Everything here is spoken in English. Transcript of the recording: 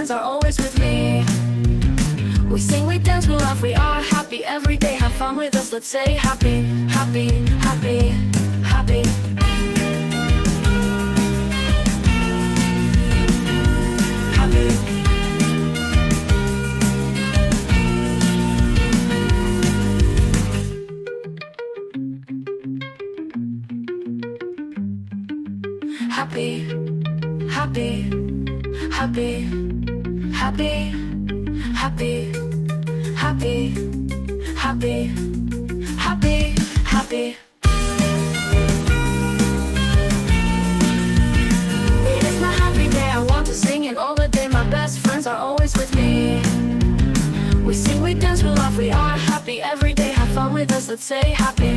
friends are always with me. We sing, we dance, we laugh, we are happy every day. Have fun with us, let's say happy, happy, happy, happy. Happy. Happy, happy, happy, happy, happy, happy, happy, happy, happy. It is my happy day, I want to sing it all the day. My best friends are always with me. We sing, we dance, we laugh, we are happy every day. Have fun with us, let's say happy.